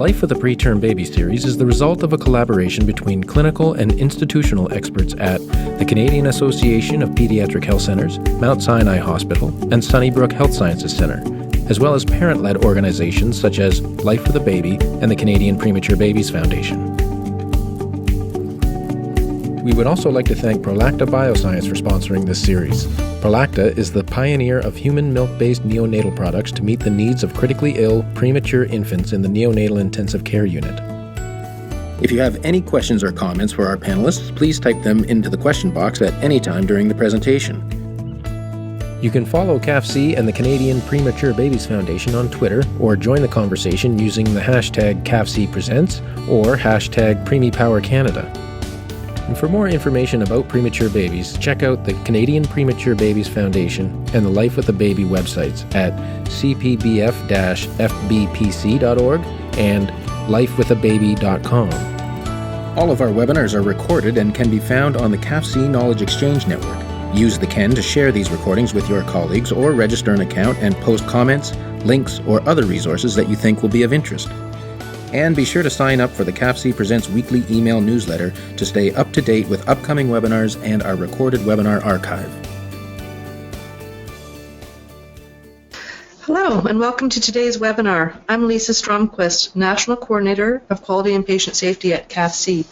Life with a Preterm Baby series is the result of a collaboration between clinical and institutional experts at the Canadian Association of Pediatric Health Centres, Mount Sinai Hospital, and Sunnybrook Health Sciences Centre, as well as parent-led organizations such as Life with a Baby and the Canadian Premature Babies Foundation. We would also like to thank Prolacta Bioscience for sponsoring this series. Prolacta is the pioneer of human milk-based neonatal products to meet the needs of critically ill, premature infants in the neonatal intensive care unit. If you have any questions or comments for our panelists, please type them into the question box at any time during the presentation. You can follow CAFC and the Canadian Premature Babies Foundation on Twitter or join the conversation using the hashtag CAFCPresents or hashtag PremiPowerCanada. And for more information about premature babies, check out the Canadian Premature Babies Foundation and the Life with a Baby websites at cpbf-fbpc.org and lifewithababy.com. All of our webinars are recorded and can be found on the CAFC Knowledge Exchange Network. Use the CEN to share these recordings with your colleagues or register an account and post comments, links, or other resources that you think will be of interest. And be sure to sign up for the CAFC Presents weekly email newsletter to stay up to date with upcoming webinars and our recorded webinar archive. Hello, and welcome to today's webinar. I'm Lisa Stromquist, National Coordinator of Quality and Patient Safety at CAFC,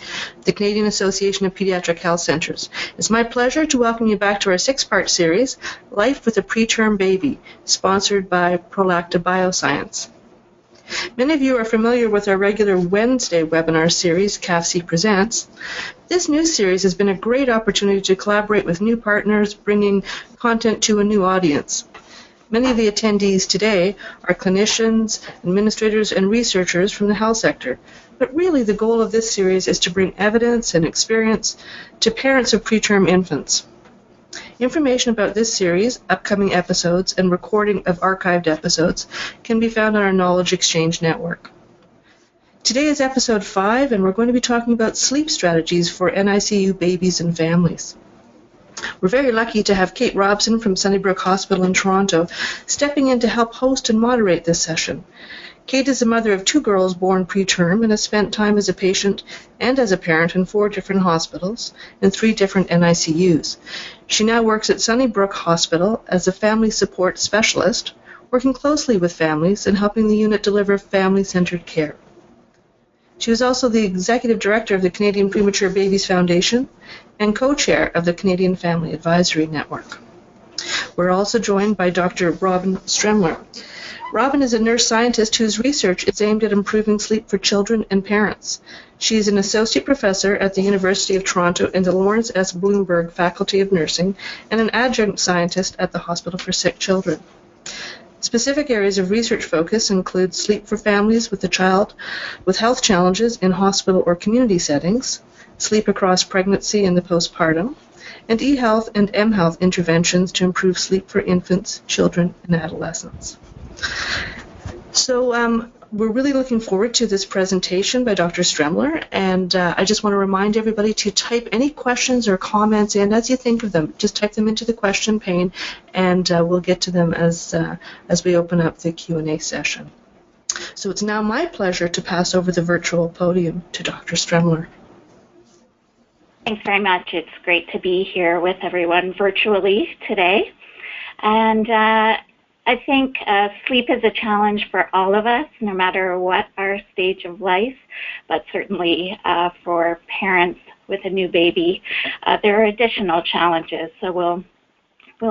the Canadian Association of Pediatric Health Centres. It's my pleasure to welcome you back to our six-part series, Life with a Preterm Baby, sponsored by Prolacta Bioscience. Many of you are familiar with our regular Wednesday webinar series, CAFC Presents. This new series has been a great opportunity to collaborate with new partners, bringing content to a new audience. Many of the attendees today are clinicians, administrators, and researchers from the health sector. But really, the goal of this series is to bring evidence and experience to parents of preterm infants. Information about this series, upcoming episodes, and recording of archived episodes can be found on our Knowledge Exchange Network. Today is episode 5, and we're going to be talking about sleep strategies for NICU babies and families. We're very lucky to have Kate Robson from Sunnybrook Hospital in Toronto stepping in to help host and moderate this session. Kate is the mother of 2 girls born preterm and has spent time as a patient and as a parent in 4 different hospitals and 3 different NICUs. She now works at Sunnybrook Hospital as a family support specialist, working closely with families and helping the unit deliver family-centered care. She was also the Executive Director of the Canadian Premature Babies Foundation and co-chair of the Canadian Family Advisory Network. We're also joined by Dr. Robyn Stremler. Robyn is a nurse scientist whose research is aimed at improving sleep for children and parents. She is an associate professor at the University of Toronto in the Lawrence S. Bloomberg Faculty of Nursing and an adjunct scientist at the Hospital for Sick Children. Specific areas of research focus include sleep for families with a child with health challenges in hospital or community settings, sleep across pregnancy and the postpartum, and e-health and m-health interventions to improve sleep for infants, children, and adolescents. So we're really looking forward to this presentation by Dr. Stremler, and I just want to remind everybody to type any questions or comments in as you think of them. Just type them into the question pane, and we'll get to them as we open up the Q&A session. So it's now my pleasure to pass over the virtual podium to Dr. Stremler. Thanks very much. It's great to be here with everyone virtually today. And I think sleep is a challenge for all of us, no matter what our stage of life, but certainly for parents with a new baby, there are additional challenges. So we'll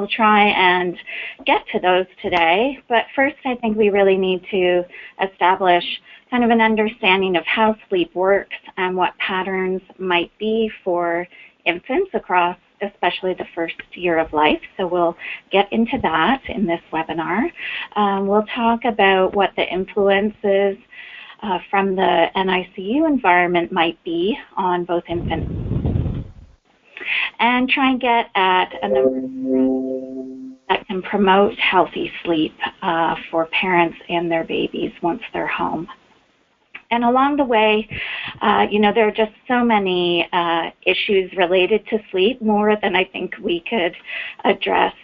try and get to those today. But first, I think we really need to establish kind of an understanding of how sleep works and what patterns might be for infants across especially the first year of life. So we'll get into that in this webinar. We'll talk about what the influences from the NICU environment might be on both infants and try and get at a number of strategies that can promote healthy sleep for parents and their babies once they're home. And along the way, there are just so many issues related to sleep, more than I think we could address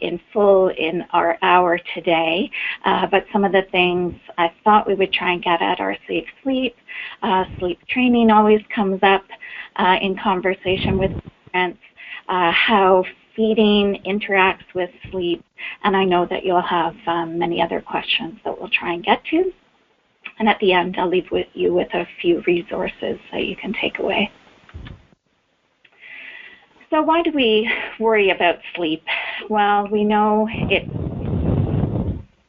in full in our hour today. But some of the things I thought we would try and get at are safe sleep. Sleep training always comes up in conversation with parents, how feeding interacts with sleep, and I know that you'll have many other questions that we'll try and get to. And at the end, I'll leave you with a few resources that you can take away. So why do we worry about sleep? Well, we know it's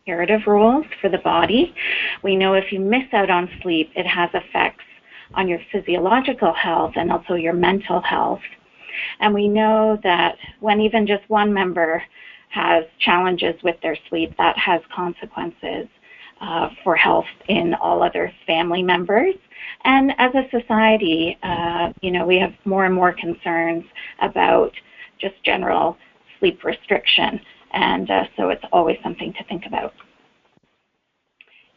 imperative rules for the body. We know if you miss out on sleep, it has effects on your physiological health and also your mental health. And we know that when even just one member has challenges with their sleep, that has consequences for health in all other family members. And as a society, we have more and more concerns about just general sleep restriction. And so it's always something to think about.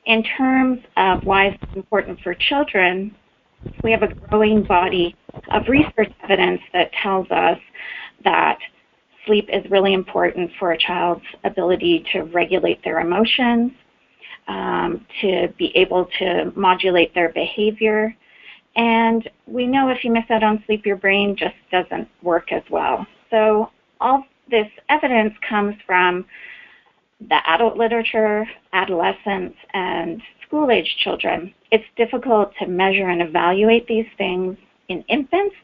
In terms of why it's important for children, we have a growing body of research evidence that tells us that sleep is really important for a child's ability to regulate their emotions, to be able to modulate their behavior. And we know if you miss out on sleep, your brain just doesn't work as well. So all this evidence comes from the adult literature, adolescents, and school-age children. It's difficult to measure and evaluate these things in infants,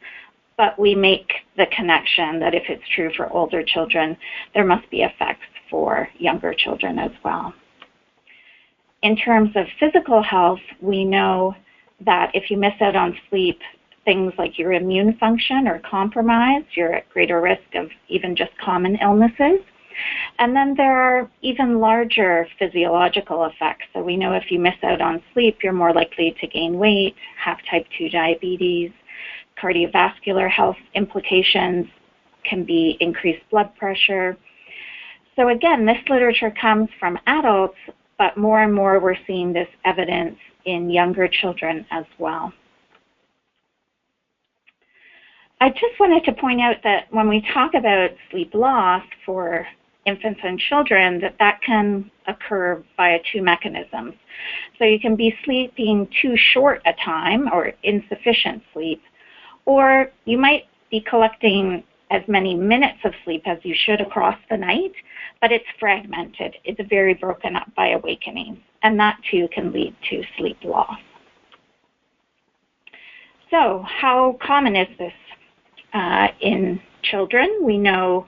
but we make the connection that if it's true for older children, there must be effects for younger children as well. In terms of physical health, we know that if you miss out on sleep, things like your immune function are compromised. You're at greater risk of even just common illnesses. And then there are even larger physiological effects. So we know if you miss out on sleep, you're more likely to gain weight, have type 2 diabetes. Cardiovascular health implications can be increased blood pressure. So again, this literature comes from adults, but more and more we're seeing this evidence in younger children as well. I just wanted to point out that when we talk about sleep loss for infants and children, that can occur via two mechanisms. So you can be sleeping too short a time or insufficient sleep, or you might be collecting as many minutes of sleep as you should across the night, but it's fragmented. It's very broken up by awakening, and that too can lead to sleep loss. So how common is this in children? We know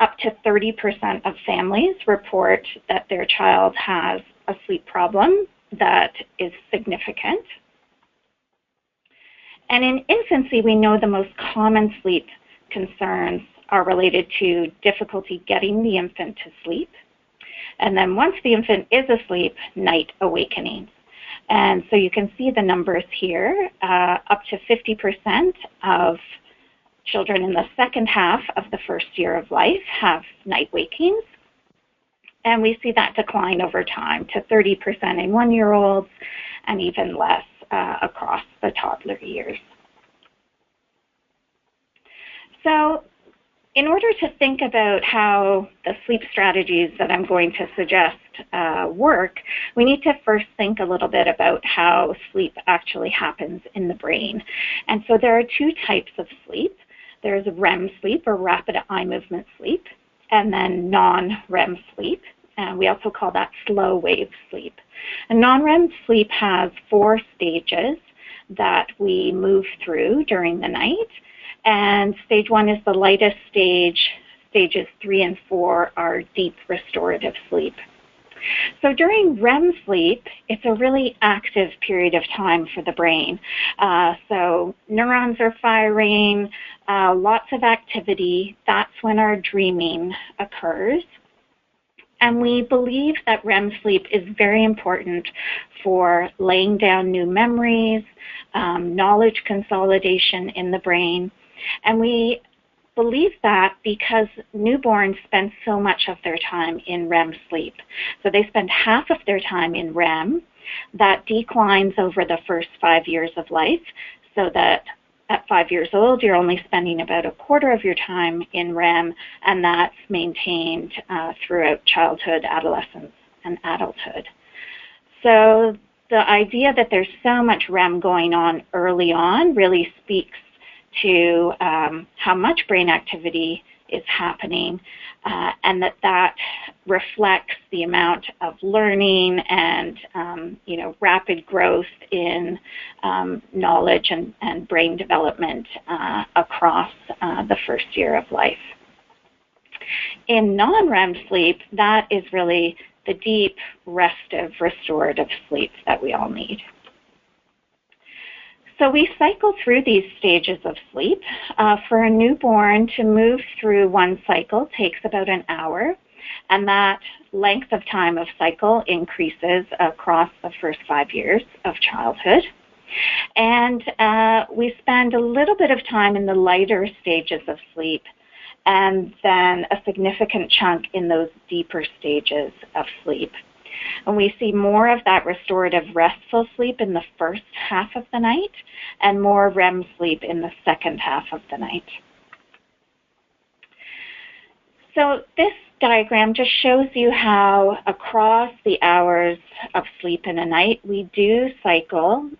up to 30% of families report that their child has a sleep problem that is significant. And in infancy, we know the most common sleep concerns are related to difficulty getting the infant to sleep. And then once the infant is asleep, night awakenings. And so you can see the numbers here. Up to 50% of children in the second half of the first year of life have night wakings. And we see that decline over time to 30% in 1-year-olds and even less across the toddler years. So in order to think about how the sleep strategies that I'm going to suggest work, we need to first think a little bit about how sleep actually happens in the brain. And so there are two types of sleep. There's REM sleep, or rapid eye movement sleep, and then non-REM sleep. And we also call that slow wave sleep. And non-REM sleep has 4 stages that we move through during the night. And stage 1 is the lightest stage. Stages 3 and 4 are deep restorative sleep. So during REM sleep, it's a really active period of time for the brain. So neurons are firing, lots of activity. That's when our dreaming occurs. And we believe that REM sleep is very important for laying down new memories, knowledge consolidation in the brain. And we believe that because newborns spend so much of their time in REM sleep. So they spend half of their time in REM, that declines over the first 5 years of life, so that at 5 years old, you're only spending about a quarter of your time in REM, and that's maintained throughout childhood, adolescence, and adulthood. So the idea that there's so much REM going on early on really speaks to how much brain activity is happening, and that reflects the amount of learning and rapid growth in knowledge and brain development across the first year of life. In non-REM sleep, that is really the deep, restive, restorative sleep that we all need. So we cycle through these stages of sleep. For a newborn to move through one cycle takes about an hour, and that length of time of cycle increases across the first 5 years of childhood. And we spend a little bit of time in the lighter stages of sleep, and then a significant chunk in those deeper stages of sleep. And we see more of that restorative restful sleep in the first half of the night and more REM sleep in the second half of the night. So this diagram just shows you how across the hours of sleep in a night we do cycle,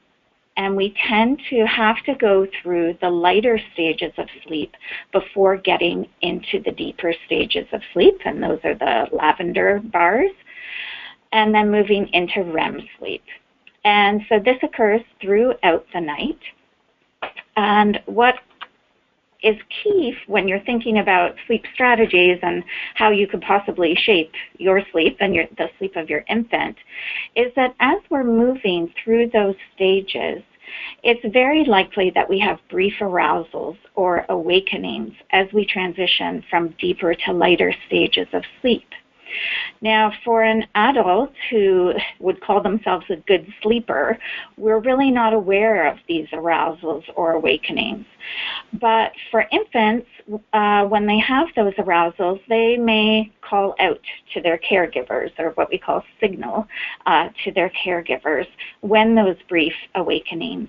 and we tend to have to go through the lighter stages of sleep before getting into the deeper stages of sleep, and those are the lavender bars, and then moving into REM sleep. And so this occurs throughout the night. And what is key when you're thinking about sleep strategies and how you could possibly shape your sleep and the sleep of your infant is that as we're moving through those stages, it's very likely that we have brief arousals or awakenings as we transition from deeper to lighter stages of sleep. Now, for an adult who would call themselves a good sleeper, we're really not aware of these arousals or awakenings. But for infants, when they have those arousals, they may call out to their caregivers, or what we call signal to their caregivers when those brief awakenings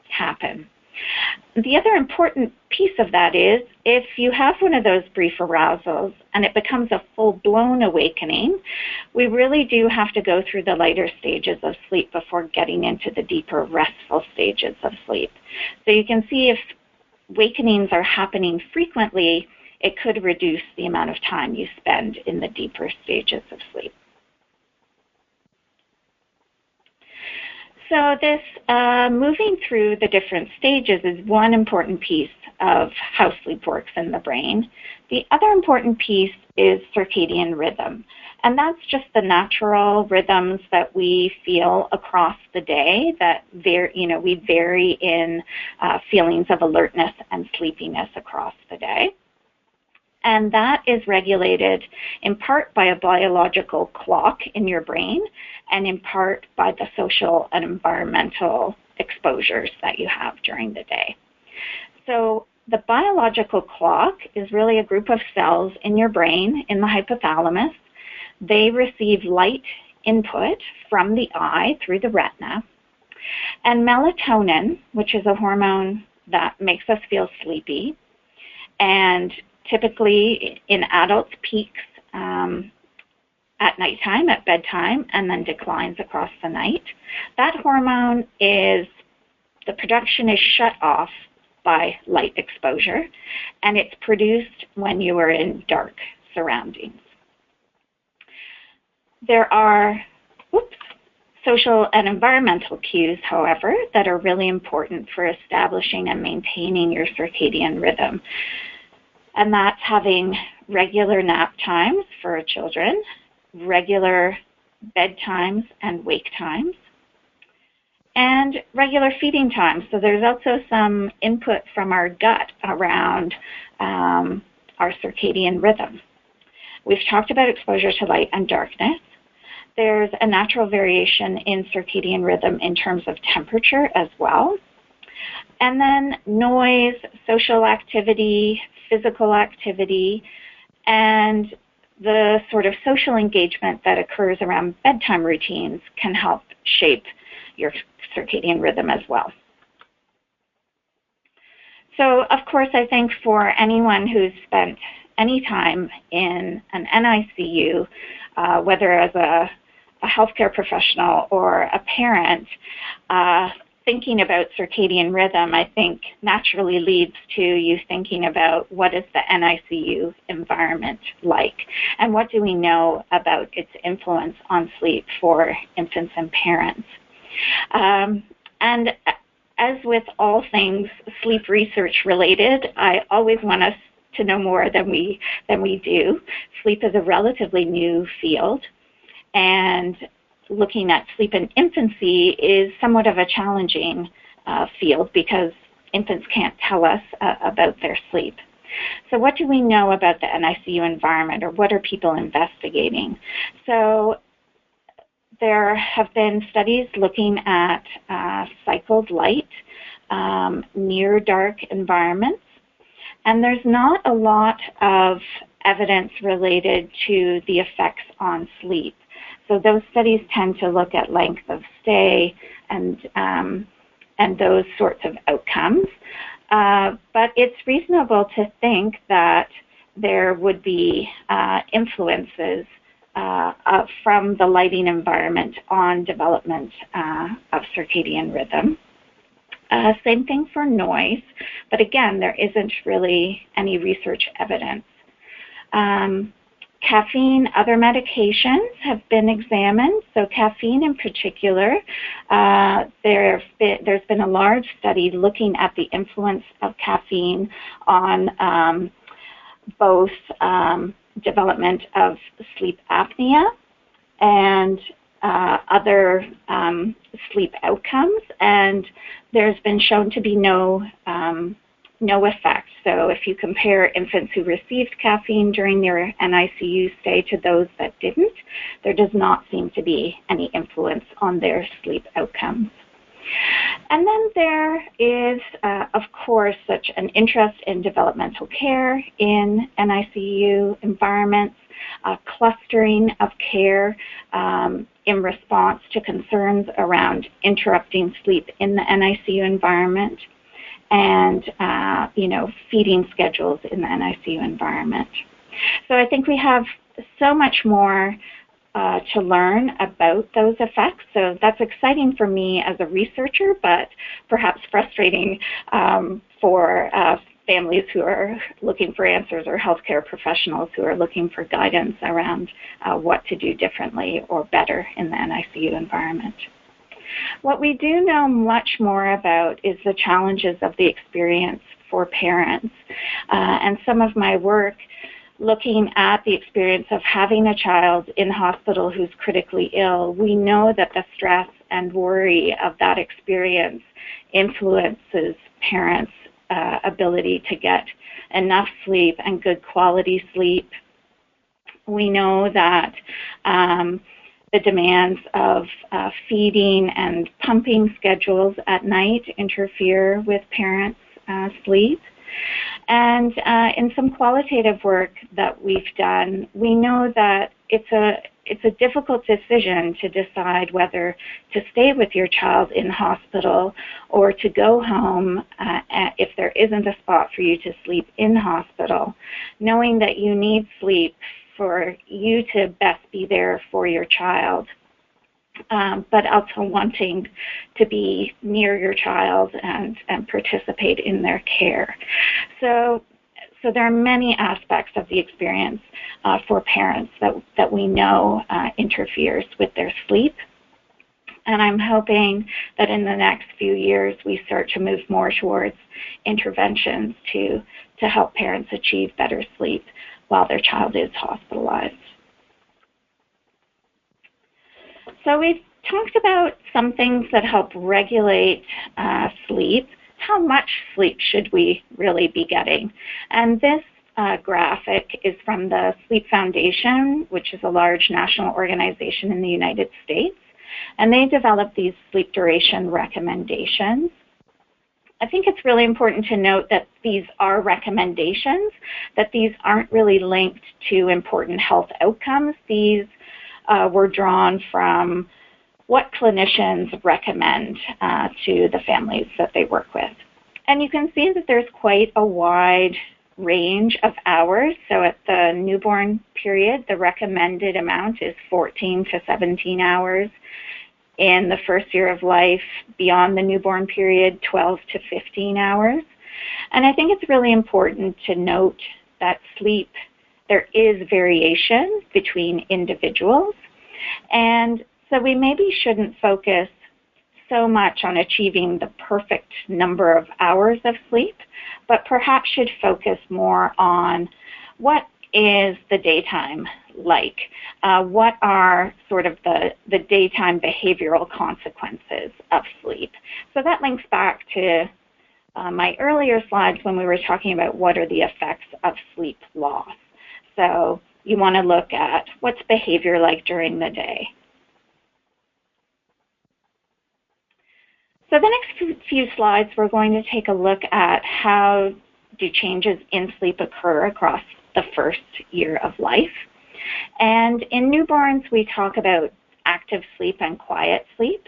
happen. The other important piece of that is if you have one of those brief arousals and it becomes a full-blown awakening, we really do have to go through the lighter stages of sleep before getting into the deeper restful stages of sleep. So you can see if awakenings are happening frequently, it could reduce the amount of time you spend in the deeper stages of sleep. So this moving through the different stages is one important piece of how sleep works in the brain. The other important piece is circadian rhythm, and that's just the natural rhythms that we feel across the day that we vary in feelings of alertness and sleepiness across the day. And that is regulated in part by a biological clock in your brain and in part by the social and environmental exposures that you have during the day. So the biological clock is really a group of cells in your brain in the hypothalamus. They receive light input from the eye through the retina. And melatonin, which is a hormone that makes us feel sleepy, and typically in adults peaks at nighttime, at bedtime, and then declines across the night. That hormone the production is shut off by light exposure, and it's produced when you are in dark surroundings. There are social and environmental cues, however, that are really important for establishing and maintaining your circadian rhythm. And that's having regular nap times for children, regular bedtimes and wake times, and regular feeding times. So there's also some input from our gut around our circadian rhythm. We've talked about exposure to light and darkness. There's a natural variation in circadian rhythm in terms of temperature as well. And then noise, social activity, physical activity, and the sort of social engagement that occurs around bedtime routines can help shape your circadian rhythm as well. So, of course, I think for anyone who's spent any time in an NICU, whether as a healthcare professional or a parent, thinking about circadian rhythm, I think, naturally leads to you thinking about what is the NICU environment like, and what do we know about its influence on sleep for infants and parents. And as with all things sleep research related, I always want us to know more than we do. Sleep is a relatively new field, and looking at sleep in infancy is somewhat of a challenging field because infants can't tell us about their sleep. So what do we know about the NICU environment, or what are people investigating? So there have been studies looking at cycled light, near dark environments, and there's not a lot of evidence related to the effects on sleep. So those studies tend to look at length of stay and those sorts of outcomes. But it's reasonable to think that there would be influences from the lighting environment on development of circadian rhythm. Same thing for noise, but again, there isn't really any research evidence. Caffeine, other medications have been examined. So caffeine in particular, there's been a large study looking at the influence of caffeine on both development of sleep apnea and other sleep outcomes, and there's been shown to be no effect. So if you compare infants who received caffeine during their NICU stay to those that didn't, there does not seem to be any influence on their sleep outcomes. And then there is, of course, such an interest in developmental care in NICU environments, clustering of care in response to concerns around interrupting sleep in the NICU environment, and feeding schedules in the NICU environment. So I think we have so much more to learn about those effects. So that's exciting for me as a researcher, but perhaps frustrating for families who are looking for answers, or healthcare professionals who are looking for guidance around what to do differently or better in the NICU environment. What we do know much more about is the challenges of the experience for parents. And some of my work looking at the experience of having a child in hospital who's critically ill, we know that the stress and worry of that experience influences parents' ability to get enough sleep and good quality sleep. We know that the demands of feeding and pumping schedules at night interfere with parents' sleep. And in some qualitative work that we've done, we know that it's a difficult decision to decide whether to stay with your child in hospital or to go home if there isn't a spot for you to sleep in hospital, knowing that you need sleep for you to best be there for your child, but also wanting to be near your child and participate in their care. So there are many aspects of the experience for parents that we know interferes with their sleep. And I'm hoping that in the next few years we start to move more towards interventions to help parents achieve better sleep while their child is hospitalized. So we've talked about some things that help regulate sleep. How much sleep should we really be getting? And this graphic is from the Sleep Foundation, which is a large national organization in the United States. And they developed these sleep duration recommendations. I think it's really important to note that these are recommendations, that these aren't really linked to important health outcomes. These were drawn from what clinicians recommend to the families that they work with. And you can see that there's quite a wide range of hours. So at the newborn period, the recommended amount is 14 to 17 hours. In the first year of life, beyond the newborn period, 12 to 15 hours. And I think it's really important to note that sleep, there is variation between individuals. And so we maybe shouldn't focus so much on achieving the perfect number of hours of sleep, but perhaps should focus more on what is the daytime like? What are sort of the daytime behavioral consequences of sleep? So that links back to my earlier slides when we were talking about what are the effects of sleep loss. So you want to look at what's behavior like during the day. So the next few slides, we're going to take a look at how do changes in sleep occur across the first year of life. And in newborns, we talk about active sleep and quiet sleep.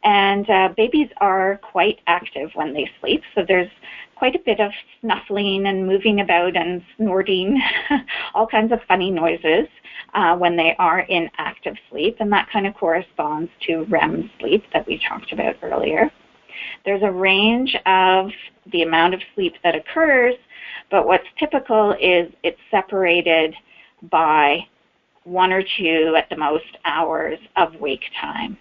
And babies are quite active when they sleep, so there's quite a bit of snuffling and moving about and snorting, all kinds of funny noises when they are in active sleep, and that kind of corresponds to REM sleep that we talked about earlier. There's a range of the amount of sleep that occurs, but what's typical is it's separated by 1 or 2 at the most hours of wake time.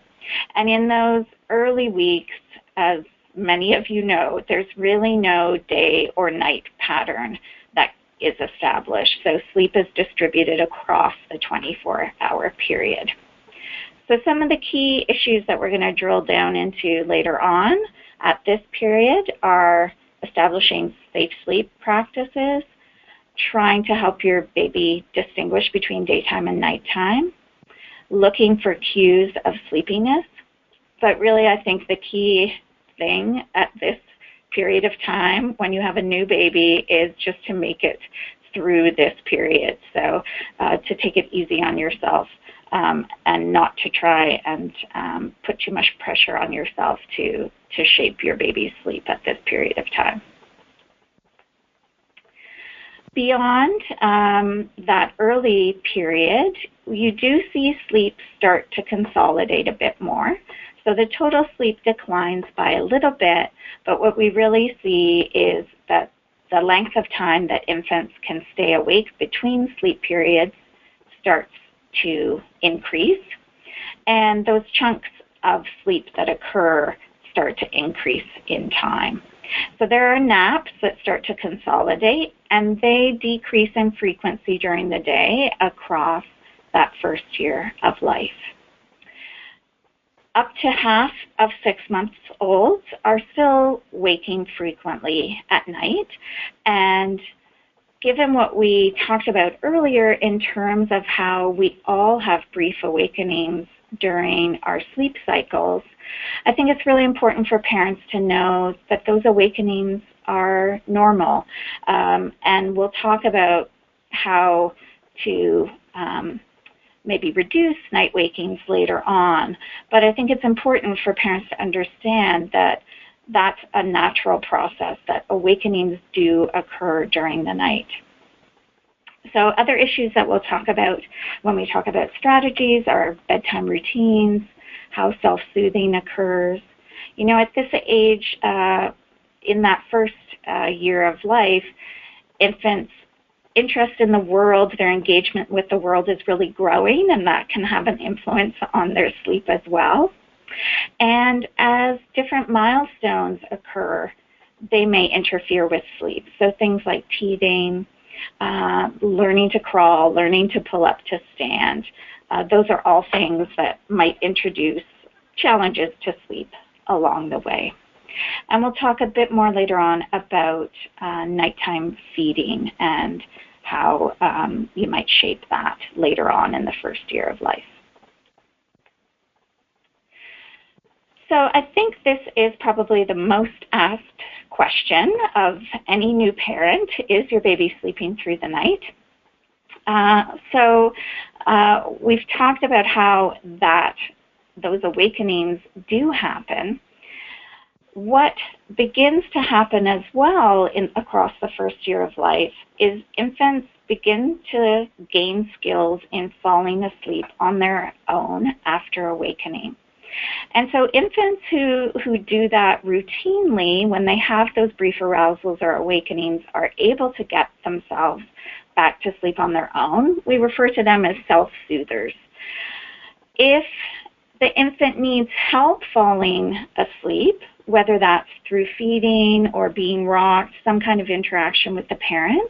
And in those early weeks, as many of you know, there's really no day or night pattern that is established. So sleep is distributed across the 24-hour period. So some of the key issues that we're going to drill down into later on at this period are establishing safe sleep practices, trying to help your baby distinguish between daytime and nighttime, looking for cues of sleepiness. But really, I think the key thing at this period of time when you have a new baby is just to make it through this period. So to take it easy on yourself and not to try and put too much pressure on yourself to shape your baby's sleep at this period of time. Beyond that early period, you do see sleep start to consolidate a bit more. So the total sleep declines by a little bit, but what we really see is that the length of time that infants can stay awake between sleep periods starts to increase, and those chunks of sleep that occur start to increase in time. So there are naps that start to consolidate, and they decrease in frequency during the day across that first year of life. Up to half of 6-month-olds are still waking frequently at night, and given what we talked about earlier in terms of how we all have brief awakenings during our sleep cycles, I think it's really important for parents to know that those awakenings are normal. And we'll talk about how to maybe reduce night wakings later on. But I think it's important for parents to understand that that's a natural process, that awakenings do occur during the night. So other issues that we'll talk about when we talk about strategies are bedtime routines, how self-soothing occurs. You know, at this age, in that first year of life, infants' interest in the world, their engagement with the world is really growing, and that can have an influence on their sleep as well. And as different milestones occur, they may interfere with sleep. So things like teething, learning to crawl, learning to pull up to stand, those are all things that might introduce challenges to sleep along the way. And we'll talk a bit more later on about nighttime feeding and how you might shape that later on in the first year of life. So I think this is probably the most asked question of any new parent: is your baby sleeping through the night? So we've talked about how those awakenings do happen. What begins to happen as well across the first year of life is infants begin to gain skills in falling asleep on their own after awakening. And so infants who do that routinely, when they have those brief arousals or awakenings, are able to get themselves back to sleep on their own. We refer to them as self-soothers. If the infant needs help falling asleep, whether that's through feeding or being rocked, some kind of interaction with the parent,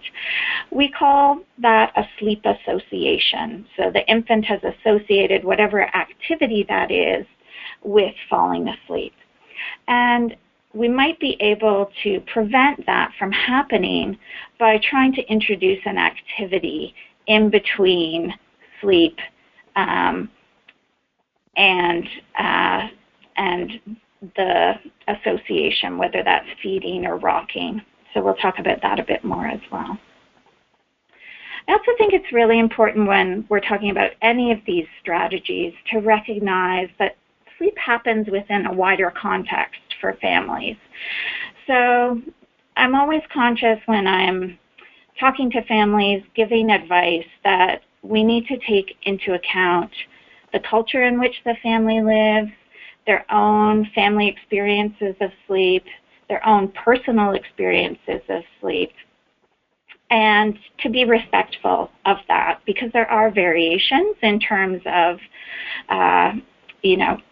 we call that a sleep association. So the infant has associated whatever activity that is with falling asleep. And we might be able to prevent that from happening by trying to introduce an activity in between sleep and the association, whether that's feeding or rocking. So we'll talk about that a bit more as well. I also think it's really important when we're talking about any of these strategies to recognize that sleep happens within a wider context for families. So I'm always conscious when I'm talking to families, giving advice, that we need to take into account the culture in which the family lives, their own family experiences of sleep, their own personal experiences of sleep, and to be respectful of that, because there are variations in terms of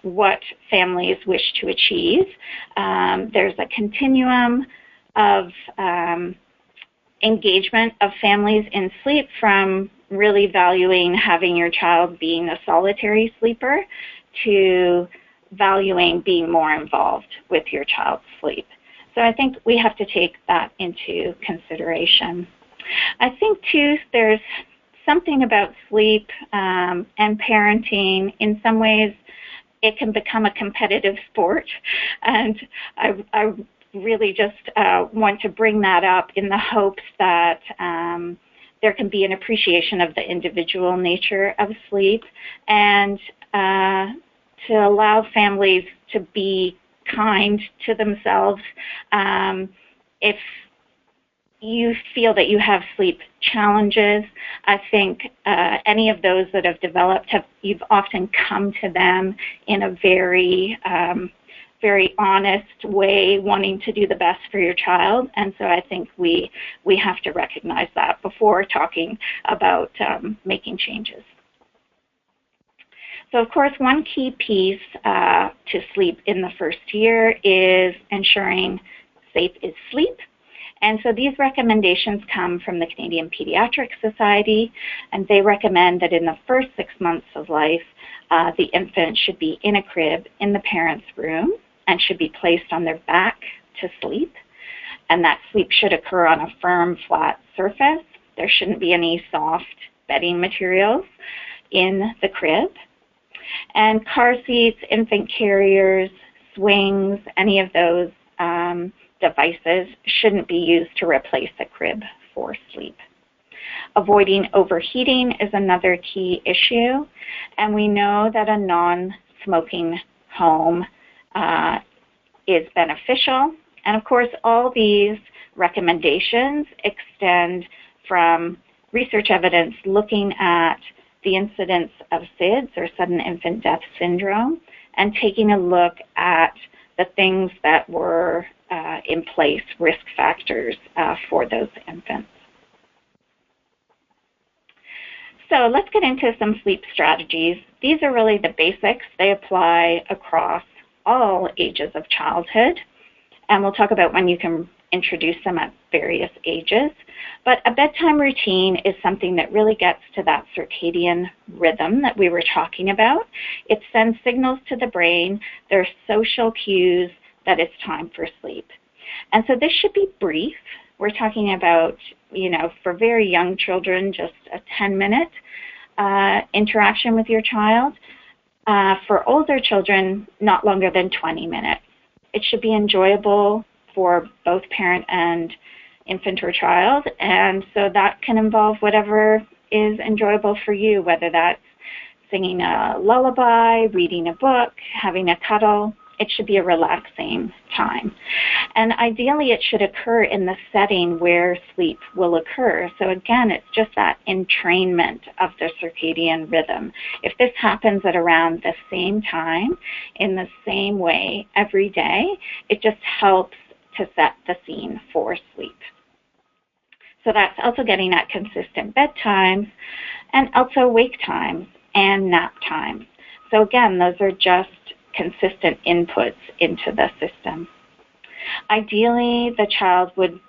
what families wish to achieve. There's a continuum of engagement of families in sleep, from really valuing having your child being a solitary sleeper to valuing being more involved with your child's sleep. So I think we have to take that into consideration. I think, too, there's something about sleep and parenting. In some ways, it can become a competitive sport, and I really just want to bring that up in the hopes that there can be an appreciation of the individual nature of sleep, and to allow families to be kind to themselves. If you feel that you have sleep challenges, I think any of those that have developed, you've often come to them in a very, very honest way, wanting to do the best for your child. And so I think we have to recognize that before talking about making changes. So, of course, one key piece to sleep in the first year is ensuring safe is sleep. And so these recommendations come from the Canadian Pediatric Society, and they recommend that in the first 6 months of life, the infant should be in a crib in the parent's room and should be placed on their back to sleep. And that sleep should occur on a firm, flat surface. There shouldn't be any soft bedding materials in the crib. And car seats, infant carriers, swings, any of those devices shouldn't be used to replace the crib for sleep. Avoiding overheating is another key issue, and we know that a non-smoking home is beneficial. And of course, all these recommendations extend from research evidence looking at the incidence of SIDS, or sudden infant death syndrome, and taking a look at the things that were in place, risk factors for those infants. So let's get into some sleep strategies. These are really the basics. They apply across all ages of childhood, and we'll talk about when you can introduce them at various ages. But a bedtime routine is something that really gets to that circadian rhythm that we were talking about. It sends signals to the brain. There are social cues that it's time for sleep. And so this should be brief. We're talking about, for very young children, just a 10-minute interaction with your child. For older children, not longer than 20 minutes. It should be enjoyable for both parent and infant or child, and so that can involve whatever is enjoyable for you, whether that's singing a lullaby, reading a book, having a cuddle. It should be a relaxing time. And ideally, it should occur in the setting where sleep will occur. So again, it's just that entrainment of the circadian rhythm. If this happens at around the same time, in the same way every day, it just helps to set the scene for sleep. So that's also getting at consistent bedtimes and also wake times and nap times. So again, those are just consistent inputs into the system. Ideally, the child would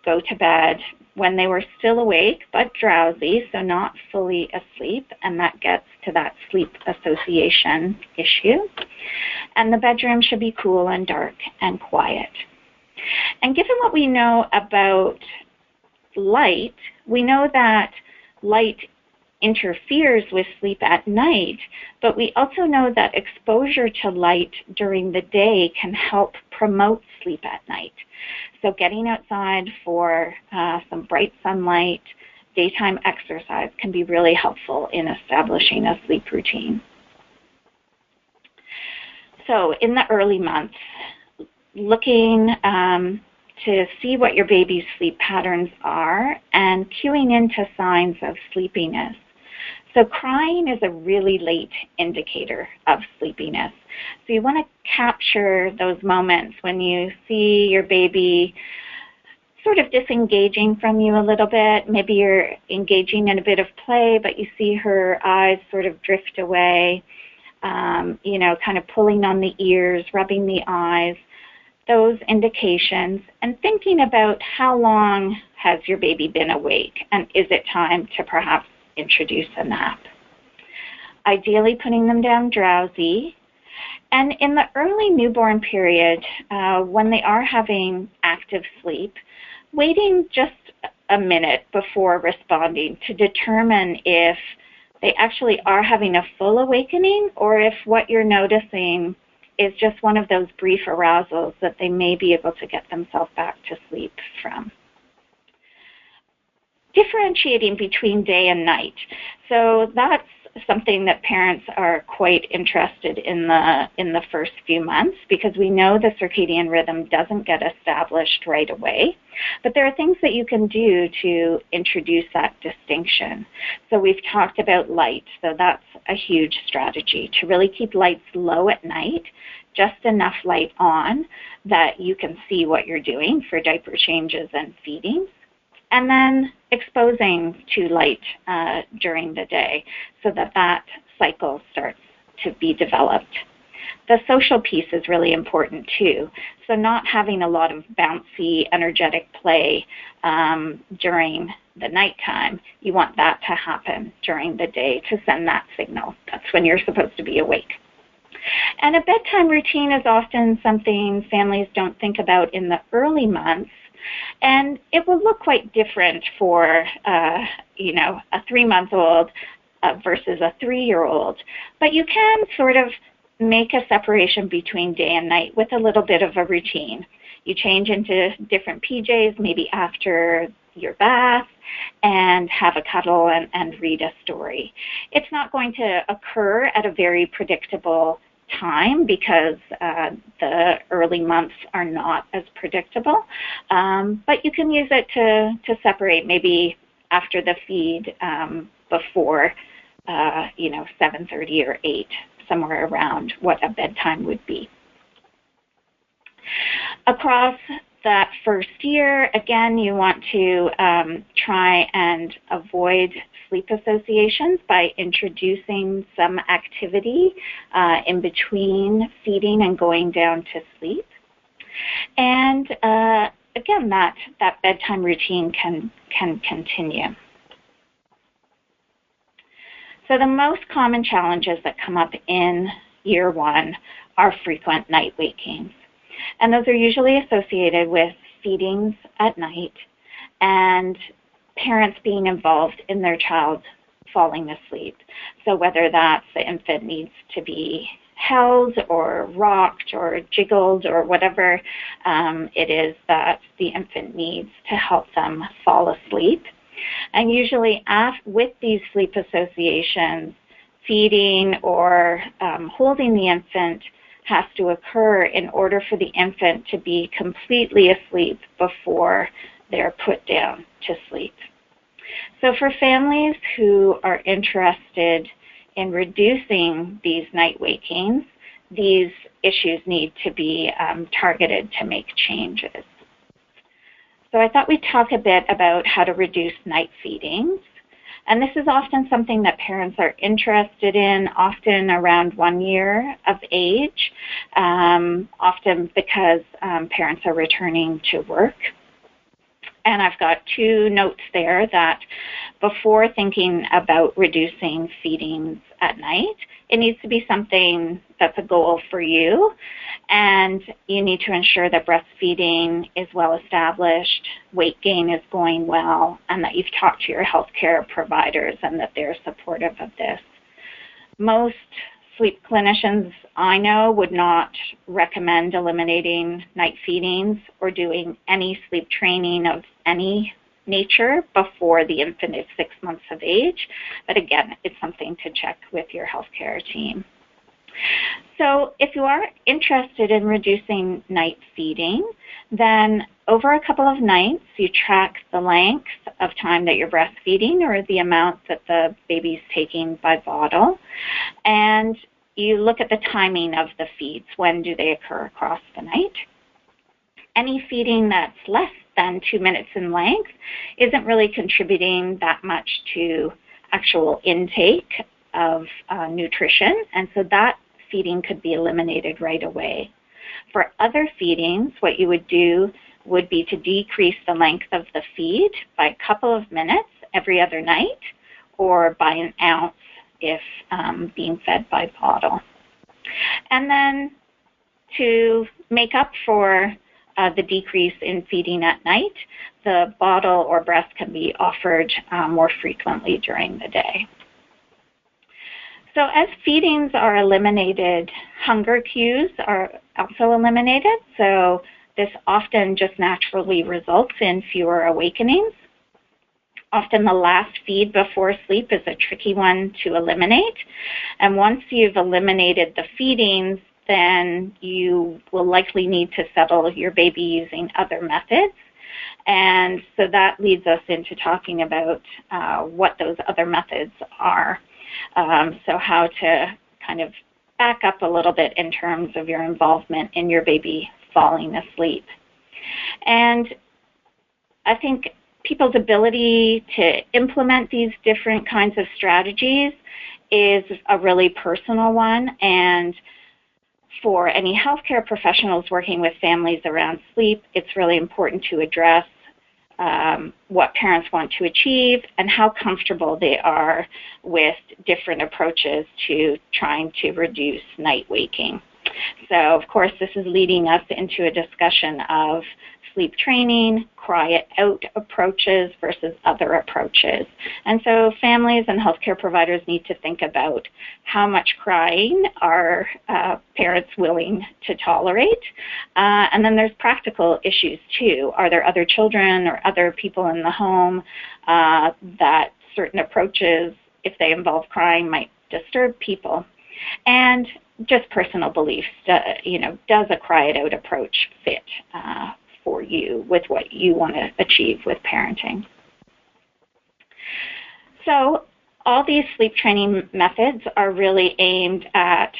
go to bed when they were still awake but drowsy, so not fully asleep, and that gets to that sleep association issue. And the bedroom should be cool and dark and quiet. And given what we know about light, we know that light interferes with sleep at night, but we also know that exposure to light during the day can help promote sleep at night. So getting outside for some bright sunlight, daytime exercise can be really helpful in establishing a sleep routine. So in the early months, looking to see what your baby's sleep patterns are and cueing into signs of sleepiness. So crying is a really late indicator of sleepiness. So you want to capture those moments when you see your baby sort of disengaging from you a little bit. Maybe you're engaging in a bit of play, but you see her eyes sort of drift away, kind of pulling on the ears, rubbing the eyes, those indications, and thinking about how long has your baby been awake, and is it time to perhaps introduce a nap. Ideally putting them down drowsy. And in the early newborn period, when they are having active sleep, waiting just a minute before responding to determine if they actually are having a full awakening or if what you're noticing is just one of those brief arousals that they may be able to get themselves back to sleep from. Differentiating between day and night. So that's something that parents are quite interested in the first few months, because we know the circadian rhythm doesn't get established right away. But there are things that you can do to introduce that distinction. So we've talked about light. So that's a huge strategy, to really keep lights low at night, just enough light on that you can see what you're doing for diaper changes and feedings. And then exposing to light during the day so that that cycle starts to be developed. The social piece is really important too. So not having a lot of bouncy, energetic play during the nighttime. You want that to happen during the day to send that signal. That's when you're supposed to be awake. And a bedtime routine is often something families don't think about in the early months. And it will look quite different for, a 3-month-old versus a 3-year-old. But you can sort of make a separation between day and night with a little bit of a routine. You change into different PJs, maybe after your bath, and have a cuddle and read a story. It's not going to occur at a very predictable time because the early months are not as predictable, but you can use it to separate maybe after the feed before 7:30 or 8, somewhere around what a bedtime would be. Across that first year, again, you want to try and avoid sleep associations by introducing some activity in between feeding and going down to sleep. And again, that bedtime routine can continue. So the most common challenges that come up in year 1 are frequent night wakings. And those are usually associated with feedings at night and parents being involved in their child falling asleep. So whether that's the infant needs to be held or rocked or jiggled or whatever it is that the infant needs to help them fall asleep. And usually with these sleep associations, feeding or holding the infant has to occur in order for the infant to be completely asleep before they're put down to sleep. So for families who are interested in reducing these night wakings, these issues need to be targeted to make changes. So I thought we'd talk a bit about how to reduce night feedings. And this is often something that parents are interested in, often around 1 year of age, often because parents are returning to work. And I've got 2 notes there that before thinking about reducing feedings at night, it needs to be something that's a goal for you, and you need to ensure that breastfeeding is well established, weight gain is going well, and that you've talked to your healthcare providers and that they're supportive of this. Most sleep clinicians I know would not recommend eliminating night feedings or doing any sleep training of any nature before the infant is 6 months of age. But again, it's something to check with your healthcare team. So if you are interested in reducing night feeding, then over a couple of nights, you track the length of time that you're breastfeeding or the amount that the baby's taking by bottle, and you look at the timing of the feeds. When do they occur across the night? Any feeding that's less than 2 minutes in length isn't really contributing that much to actual intake of nutrition, and so that feeding could be eliminated right away. For other feedings, what you would do would be to decrease the length of the feed by a couple of minutes every other night, or by an ounce if being fed by bottle. And then to make up for the decrease in feeding at night, the bottle or breast can be offered more frequently during the day. So as feedings are eliminated, hunger cues are also eliminated. So this often just naturally results in fewer awakenings. Often the last feed before sleep is a tricky one to eliminate. And once you've eliminated the feedings, then you will likely need to settle your baby using other methods. And so that leads us into talking about what those other methods are. So how to kind of back up a little bit in terms of your involvement in your baby falling asleep. And I think people's ability to implement these different kinds of strategies is a really personal one. And for any healthcare professionals working with families around sleep, it's really important to address what parents want to achieve and how comfortable they are with different approaches to trying to reduce night waking. So, of course, this is leading us into a discussion of sleep training, cry it out approaches versus other approaches. And so families and healthcare providers need to think about how much crying are parents willing to tolerate. And then there's practical issues too. Are there other children or other people in the home that certain approaches, if they involve crying, might disturb people? And just personal beliefs, does a cry it out approach fit for you with what you want to achieve with parenting? So all these sleep training methods are really aimed at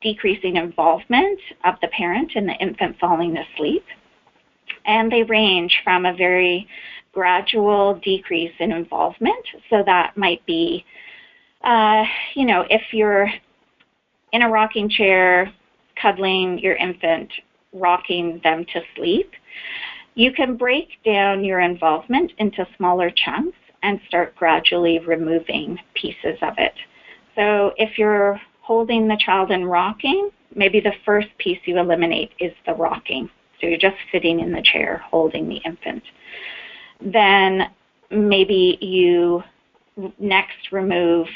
decreasing involvement of the parent in the infant falling asleep. And they range from a very gradual decrease in involvement. So that might be, if you're in a rocking chair, cuddling your infant, rocking them to sleep, you can break down your involvement into smaller chunks and start gradually removing pieces of it. So if you're holding the child and rocking, maybe the first piece you eliminate is the rocking. So you're just sitting in the chair holding the infant. Then maybe you next remove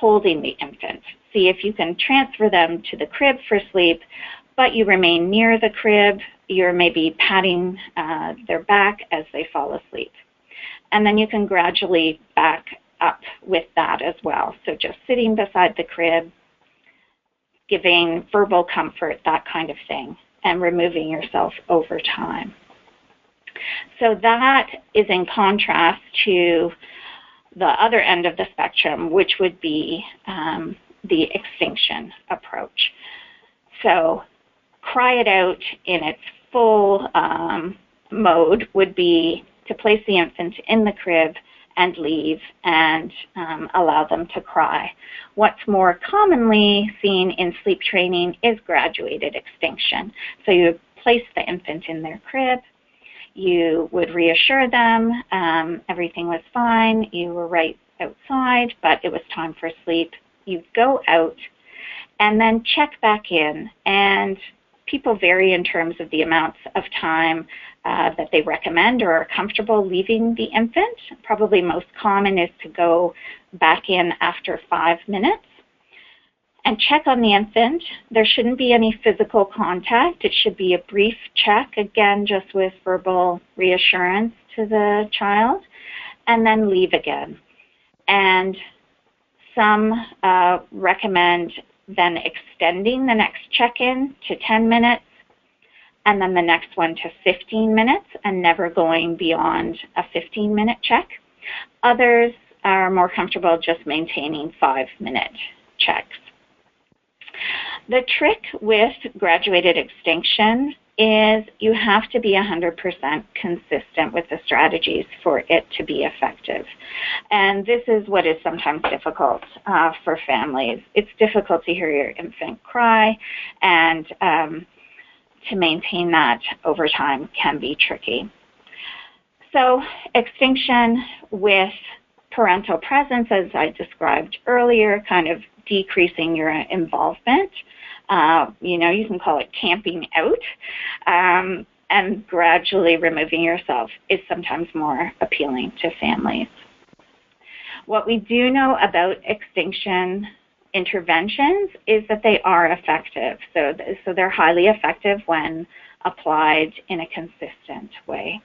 holding the infant. See if you can transfer them to the crib for sleep, but you remain near the crib. You're maybe patting their back as they fall asleep. And then you can gradually back up with that as well. So just sitting beside the crib, giving verbal comfort, that kind of thing, and removing yourself over time. So that is in contrast to the other end of the spectrum, which would be the extinction approach. So cry it out in its full mode would be to place the infant in the crib and leave and allow them to cry. What's more commonly seen in sleep training is graduated extinction. So you place the infant in their crib, you would reassure them everything was fine, you were right outside, but it was time for sleep. You'd go out and then check back in, and people vary in terms of the amounts of time that they recommend or are comfortable leaving the infant. Probably most common is to go back in after 5 minutes and check on the infant. There shouldn't be any physical contact. It should be a brief check, again, just with verbal reassurance to the child, and then leave again. And some recommend then extending the next check-in to 10 minutes, and then the next one to 15 minutes, and never going beyond a 15-minute check. Others are more comfortable just maintaining 5-minute checks. The trick with graduated extinction is you have to be 100% consistent with the strategies for it to be effective. And this is what is sometimes difficult for families. It's difficult to hear your infant cry, and to maintain that over time can be tricky. So extinction with parental presence, as I described earlier, kind of decreasing your involvement. You can call it camping out, and gradually removing yourself is sometimes more appealing to families. What we do know about extinction interventions is that they are effective. So they're highly effective when applied in a consistent way.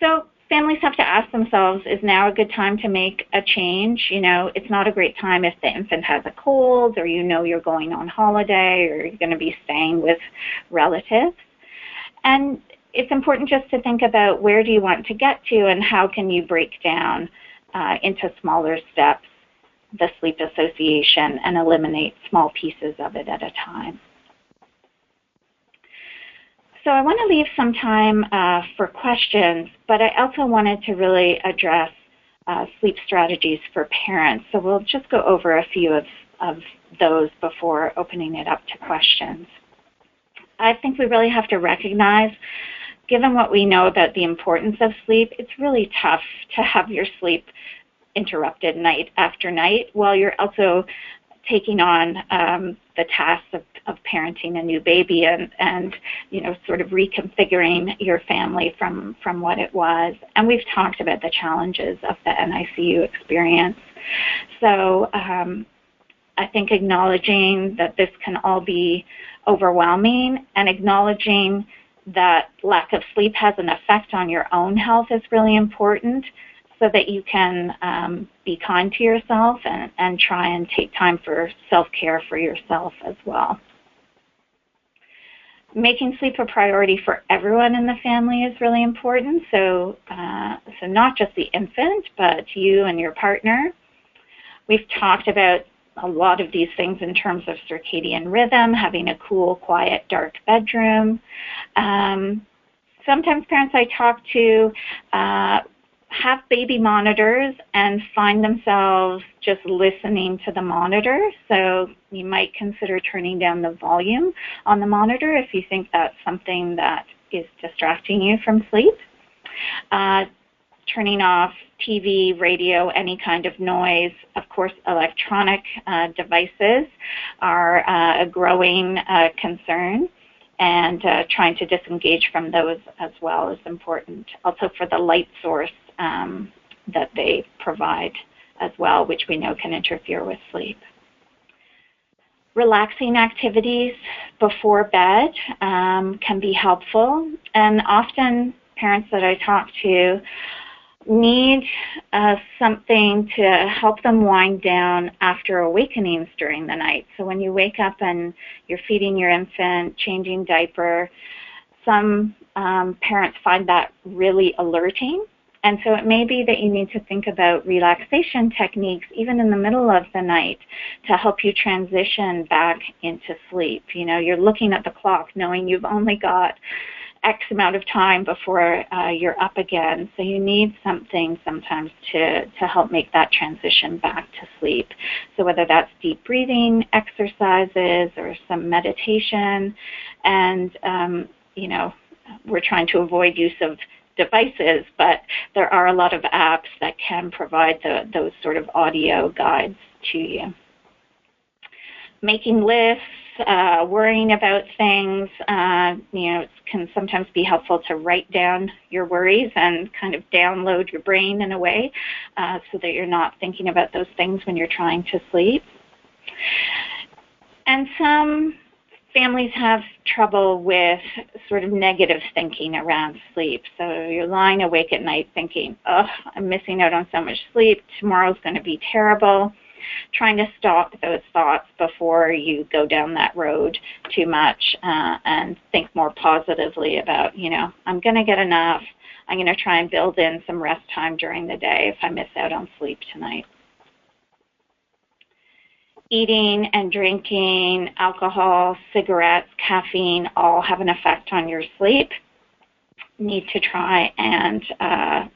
So families have to ask themselves, is now a good time to make a change? It's not a great time if the infant has a cold, or you're going on holiday, or you're going to be staying with relatives. And it's important just to think about where do you want to get to, and how can you break down into smaller steps the sleep association and eliminate small pieces of it at a time. So I want to leave some time for questions, but I also wanted to really address sleep strategies for parents. So we'll just go over a few of those before opening it up to questions. I think we really have to recognize, given what we know about the importance of sleep, it's really tough to have your sleep interrupted night after night while you're also taking on the task of parenting a new baby and sort of reconfiguring your family from what it was. And we've talked about the challenges of the NICU experience. So I think acknowledging that this can all be overwhelming and acknowledging that lack of sleep has an effect on your own health is really important, so that you can be kind to yourself and try and take time for self-care for yourself as well. Making sleep a priority for everyone in the family is really important. So not just the infant, but you and your partner. We've talked about a lot of these things in terms of circadian rhythm, having a cool, quiet, dark bedroom. Sometimes parents I talk to have baby monitors and find themselves just listening to the monitor. So you might consider turning down the volume on the monitor if you think that's something that is distracting you from sleep. Turning off TV, radio, any kind of noise. Of course, electronic devices are a growing concern, and trying to disengage from those as well is important. Also for the light source that they provide as well, which we know can interfere with sleep. Relaxing activities before bed can be helpful, and often parents that I talk to need something to help them wind down after awakenings during the night. So when you wake up and you're feeding your infant, changing diaper, some parents find that really alerting. And so it may be that you need to think about relaxation techniques even in the middle of the night to help you transition back into sleep. You know, you're looking at the clock knowing you've only got X amount of time before you're up again. So you need something sometimes to help make that transition back to sleep. So whether that's deep breathing exercises or some meditation, and you know, we're trying to avoid use of devices, but there are a lot of apps that can provide those sort of audio guides to you. Making lists, worrying about things, you know, it can sometimes be helpful to write down your worries and kind of download your brain in a way so that you're not thinking about those things when you're trying to sleep. And some families have trouble with sort of negative thinking around sleep. So you're lying awake at night thinking, oh, I'm missing out on so much sleep. Tomorrow's going to be terrible. Trying to stop those thoughts before you go down that road too much and think more positively about, you know, I'm going to get enough. I'm going to try and build in some rest time during the day if I miss out on sleep tonight. Eating and drinking, alcohol, cigarettes, caffeine all have an effect on your sleep. You need to try and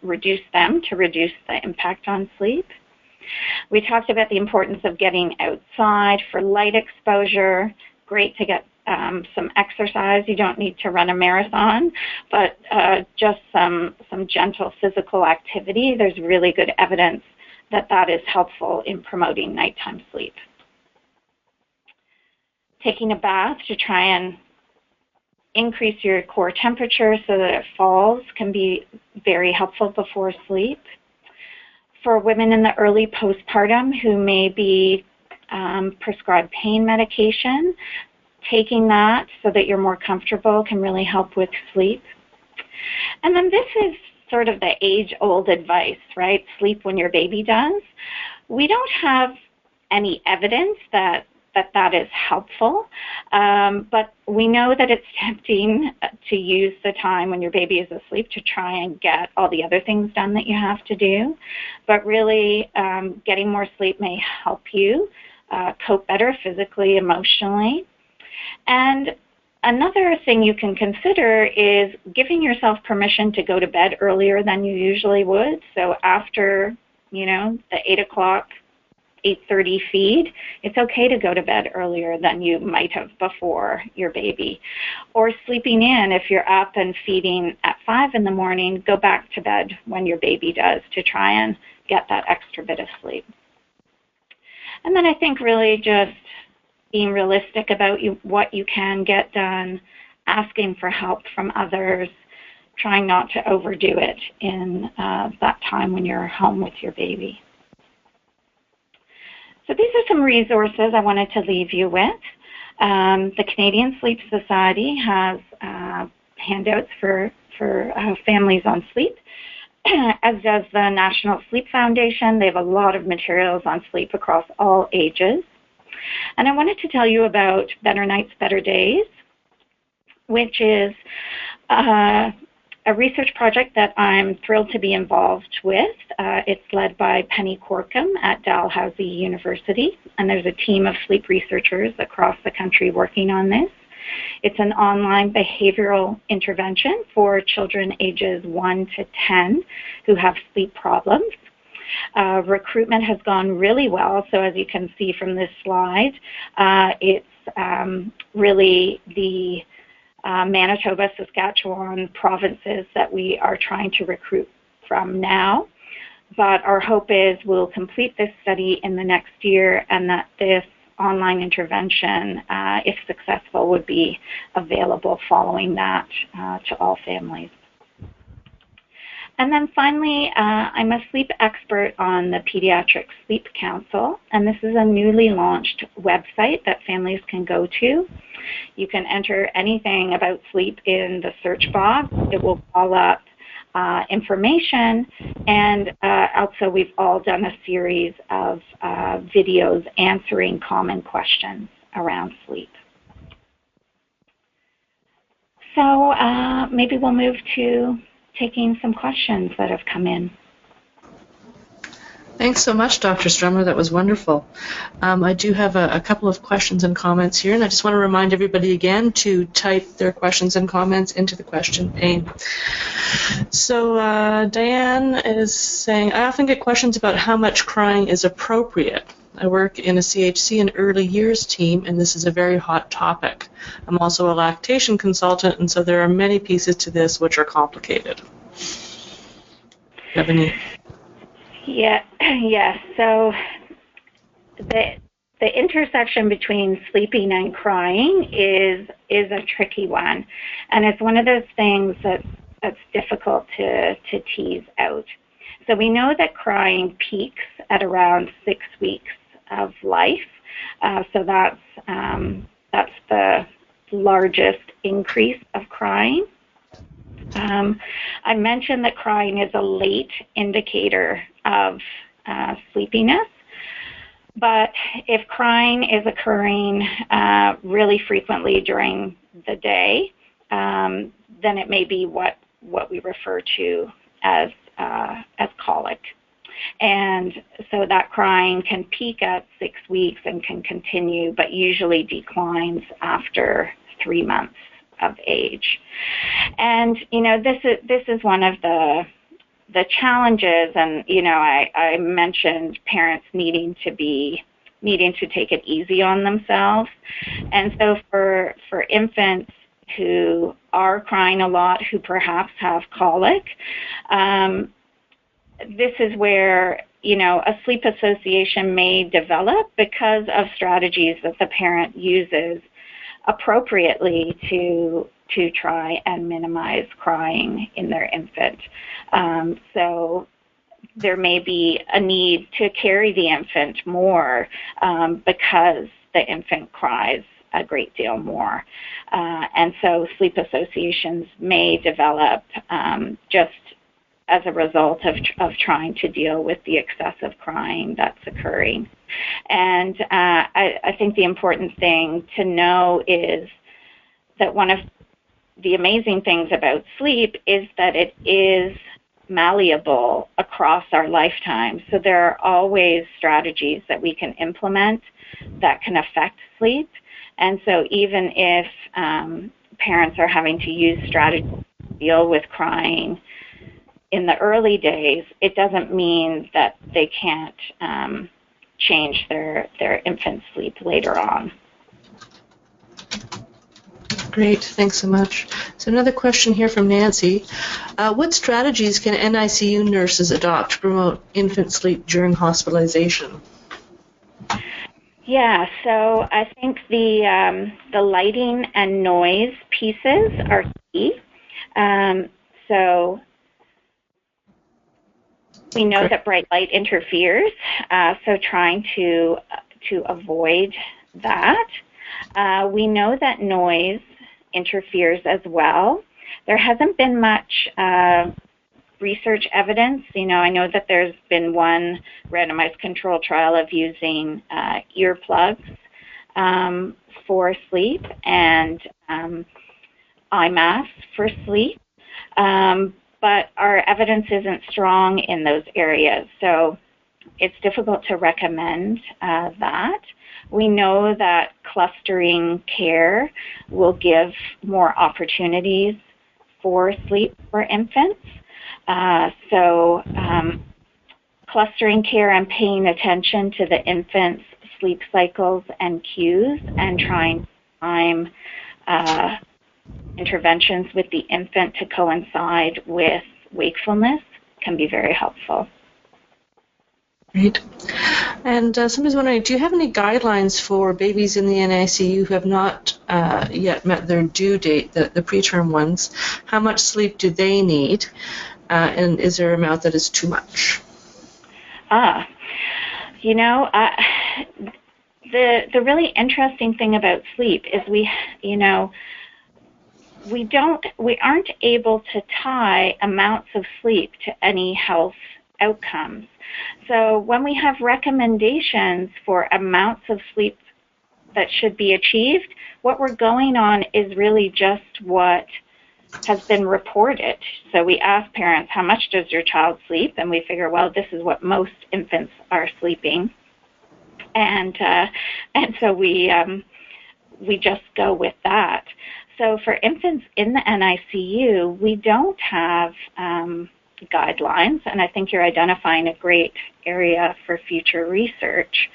reduce them to reduce the impact on sleep. We talked about the importance of getting outside for light exposure. Great to get some exercise. You don't need to run a marathon, but just some gentle physical activity. There's really good evidence that that is helpful in promoting nighttime sleep. Taking a bath to try and increase your core temperature so that it falls can be very helpful before sleep. For women in the early postpartum who may be prescribed pain medication, taking that so that you're more comfortable can really help with sleep. And then this is sort of the age-old advice, right? Sleep when your baby does. We don't have any evidence that is helpful, but we know that it's tempting to use the time when your baby is asleep to try and get all the other things done that you have to do. But really, getting more sleep may help you cope better physically, emotionally. And another thing you can consider is giving yourself permission to go to bed earlier than you usually would. So after, you know, the 8 o'clock, 8:30 feed, it's okay to go to bed earlier than you might have before your baby. Or sleeping in, if you're up and feeding at 5 in the morning, go back to bed when your baby does to try and get that extra bit of sleep. And then I think really just being realistic about what you can get done, asking for help from others, trying not to overdo it in that time when you're home with your baby. So these are some resources I wanted to leave you with. The Canadian Sleep Society has handouts for families on sleep, as does the National Sleep Foundation. They have a lot of materials on sleep across all ages. And I wanted to tell you about Better Nights, Better Days, which is a research project that I'm thrilled to be involved with. It's led by Penny Corkum at Dalhousie University, and there's a team of sleep researchers across the country working on this. It's an online behavioral intervention for children ages 1 to 10 who have sleep problems. Recruitment has gone really well, so as you can see from this slide, it's really the Manitoba, Saskatchewan provinces that we are trying to recruit from now. But our hope is we'll complete this study in the next year and that this online intervention, if successful, would be available following that to all families. And then finally, I'm a sleep expert on the Pediatric Sleep Council, and this is a newly launched website that families can go to. You can enter anything about sleep in the search box. It will call up information, and also we've all done a series of videos answering common questions around sleep. So maybe we'll move to taking some questions that have come in. Thanks so much, Dr. Stremler. That was wonderful. I do have a couple of questions and comments here, and I just want to remind everybody again to type their questions and comments into the question pane. So Diane is saying, I often get questions about how much crying is appropriate. I work in a CHC and early years team, and this is a very hot topic. I'm also a lactation consultant, and so there are many pieces to this which are complicated. Do you have any? Yeah. So the intersection between sleeping and crying is a tricky one, and it's one of those things that's difficult to tease out. So we know that crying peaks at around 6 weeks of life. So that's the largest increase of crying. I mentioned that crying is a late indicator of sleepiness, but if crying is occurring really frequently during the day, then it may be what we refer to as colic. And so that crying can peak at 6 weeks and can continue, but usually declines after 3 months of age. And this is one of the challenges, and I mentioned parents needing to take it easy on themselves. And so for infants who are crying a lot, who perhaps have colic, this is where a sleep association may develop because of strategies that the parent uses appropriately to try and minimize crying in their infant. So there may be a need to carry the infant more because the infant cries a great deal more. And so sleep associations may develop just as a result of trying to deal with the excessive crying that's occurring. And I think the important thing to know is that one of the amazing things about sleep is that it is malleable across our lifetime. So there are always strategies that we can implement that can affect sleep. And so even if parents are having to use strategies to deal with crying in the early days, it doesn't mean that they can't change their infant sleep later on. Great, thanks so much. So another question here from Nancy. What strategies can NICU nurses adopt to promote infant sleep during hospitalization? Yeah, so I think the lighting and noise pieces are key. So we know that bright light interferes, so trying to avoid that. We know that noise interferes as well. There hasn't been much research evidence. I know that there's been one randomized control trial of using earplugs for sleep and eye masks for sleep. But our evidence isn't strong in those areas, so it's difficult to recommend that. We know that clustering care will give more opportunities for sleep for infants. So clustering care and paying attention to the infant's sleep cycles and cues and trying to time interventions with the infant to coincide with wakefulness can be very helpful. Great. And somebody's wondering, do you have any guidelines for babies in the NICU who have not yet met their due date, the preterm ones? How much sleep do they need? and is there an amount that is too much? The really interesting thing about sleep is we aren't able to tie amounts of sleep to any health outcomes. So when we have recommendations for amounts of sleep that should be achieved, what we're going on is really just what has been reported. So we ask parents, how much does your child sleep? And we figure, well, this is what most infants are sleeping. And so we just go with that. So for infants in the NICU, we don't have guidelines, and I think you're identifying a great area for future research.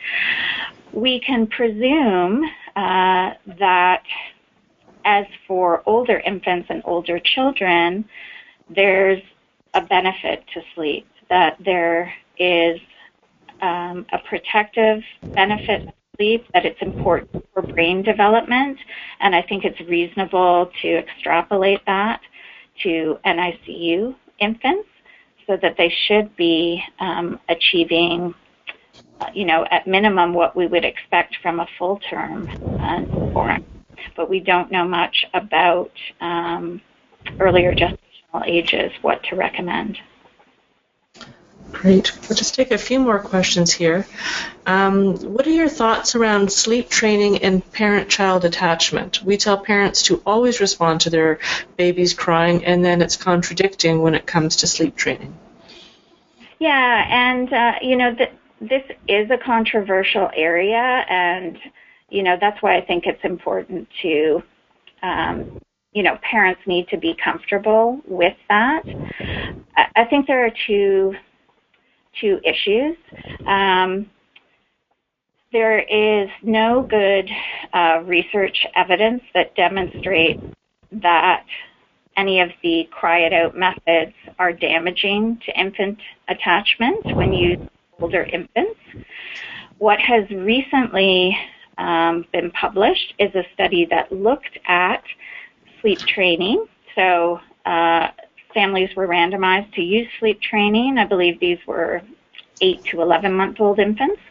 We can presume that as for older infants and older children, there's a benefit to sleep, that there is a protective benefit to sleep, that it's important for brain development, and I think it's reasonable to extrapolate that to NICU infants so that they should be achieving, at minimum what we would expect from a full-term newborn. But we don't know much about earlier gestational ages, what to recommend. Great. We'll just take a few more questions here. What are your thoughts around sleep training and parent-child attachment? We tell parents to always respond to their babies crying, and then it's contradicting when it comes to sleep training. Yeah, and, this is a controversial area, and, that's why I think it's important to, parents need to be comfortable with that. I think there are two issues. There is no good research evidence that demonstrates that any of the cry-it-out methods are damaging to infant attachment when used with older infants. What has recently been published is a study that looked at sleep training. So families were randomized to use sleep training. I believe these were 8 to 11-month-old infants.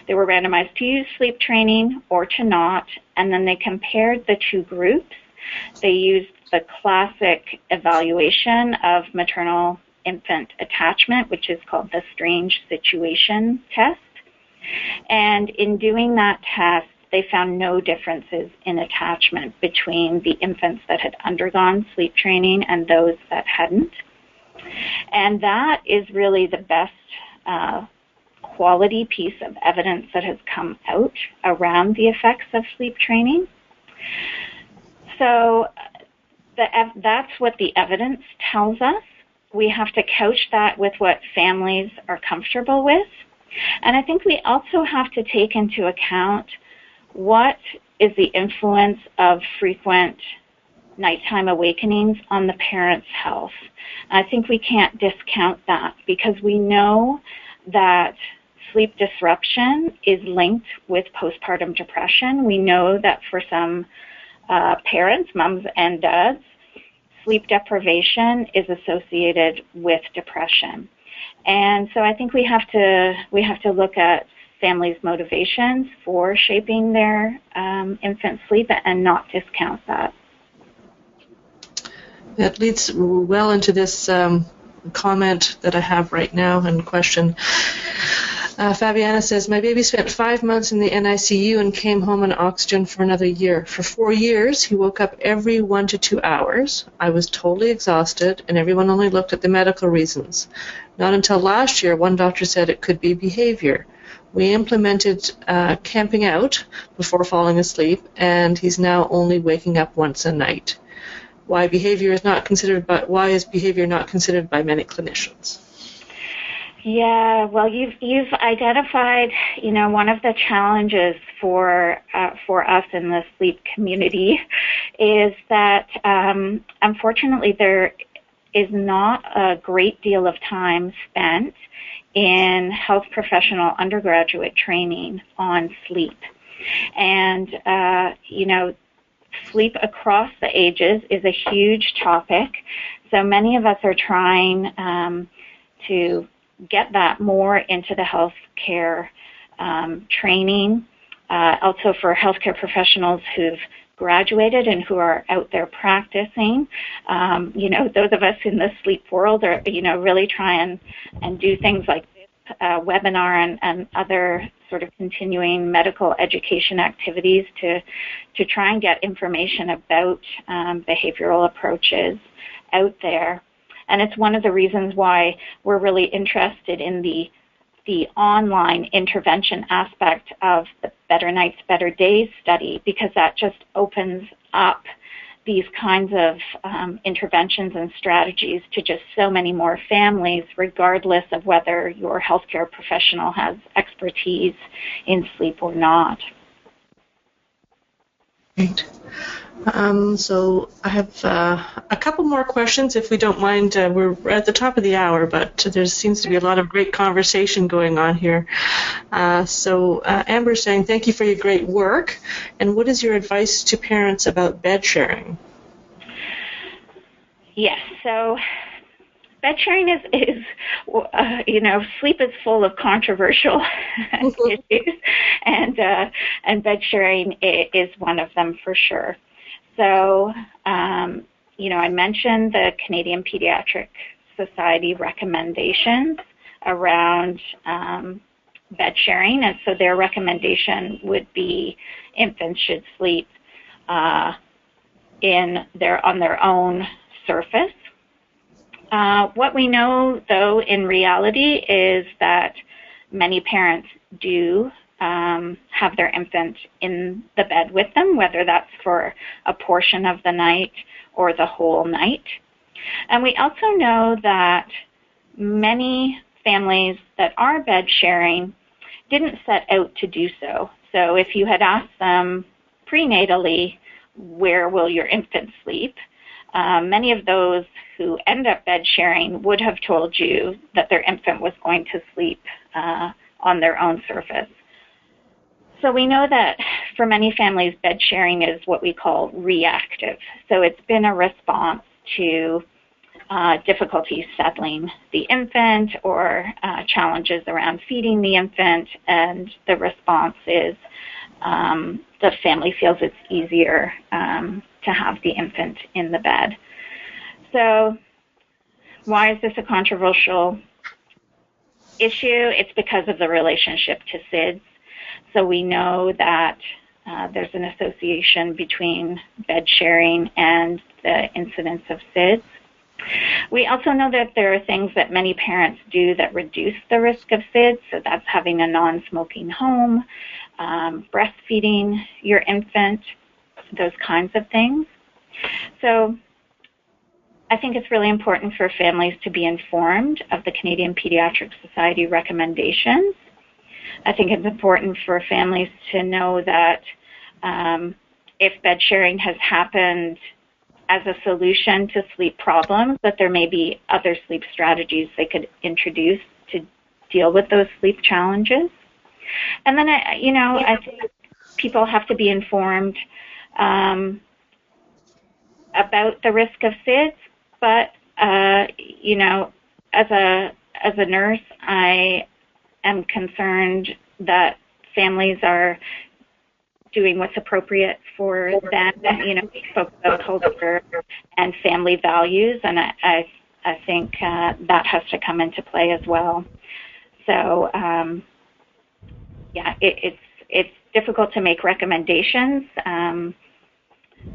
They were randomized to use sleep training or to not, and then they compared the two groups. They used the classic evaluation of maternal-infant attachment, which is called the Strange Situation Test. And in doing that test, they found no differences in attachment between the infants that had undergone sleep training and those that hadn't. And that is really the best quality piece of evidence that has come out around the effects of sleep training. So that's what the evidence tells us. We have to couch that with what families are comfortable with. And I think we also have to take into account what is the influence of frequent nighttime awakenings on the parent's health. I think we can't discount that because we know that sleep disruption is linked with postpartum depression. We know that for some parents, moms and dads, sleep deprivation is associated with depression. And so I think we have to look at families' motivations for shaping their infant sleep and not discount that. That leads well into this comment that I have right now and question. Fabiana says, my baby spent 5 months in the NICU and came home on oxygen for another year. For 4 years, he woke up every 1 to 2 hours. I was totally exhausted, and everyone only looked at the medical reasons. Not until last year, one doctor said it could be behavior. We implemented camping out before falling asleep, and he's now only waking up once a night. Why is behavior not considered by many clinicians? Yeah, well, you've identified, one of the challenges for us in the sleep community is that unfortunately there is not a great deal of time spent in health professional undergraduate training on sleep, and sleep across the ages is a huge topic. So many of us are trying to get that more into the healthcare training. Also for healthcare professionals who've graduated and who are out there practicing. Those of us in the sleep world are, really try and do things like this webinar and other sort of continuing medical education activities to try and get information about behavioral approaches out there. And it's one of the reasons why we're really interested in the online intervention aspect of the Better Nights, Better Days study, because that just opens up these kinds of interventions and strategies to just so many more families, regardless of whether your healthcare professional has expertise in sleep or not. Great. So I have a couple more questions, if we don't mind. We're at the top of the hour, but there seems to be a lot of great conversation going on here. So Amber's saying, thank you for your great work. And what is your advice to parents about bed sharing? Yes, so bed sharing is sleep is full of controversial issues, and bed sharing is one of them for sure. So, I mentioned the Canadian Pediatric Society recommendations around bed sharing, and so their recommendation would be infants should sleep on their own surface. What we know, though, in reality is that many parents do have their infant in the bed with them, whether that's for a portion of the night or the whole night. And we also know that many families that are bed sharing didn't set out to do so. So if you had asked them prenatally, where will your infant sleep? Many of those who end up bed sharing would have told you that their infant was going to sleep on their own surface. So we know that for many families, bed sharing is what we call reactive. So it's been a response to difficulties settling the infant or challenges around feeding the infant, and the response is the family feels it's easier to have the infant in the bed. So why is this a controversial issue? It's because of the relationship to SIDS. So we know that there's an association between bed sharing and the incidence of SIDS. We also know that there are things that many parents do that reduce the risk of SIDS. So that's having a non-smoking home, breastfeeding your infant, those kinds of things. So I think it's really important for families to be informed of the Canadian Pediatric Society recommendations. I think it's important for families to know that if bed sharing has happened as a solution to sleep problems, that there may be other sleep strategies they could introduce to deal with those sleep challenges. And then, I think people have to be informed about the risk of SIDS, but, as a nurse, I am concerned that families are doing what's appropriate for them. We spoke about culture and family values, and I think that has to come into play as well. So, it's difficult to make recommendations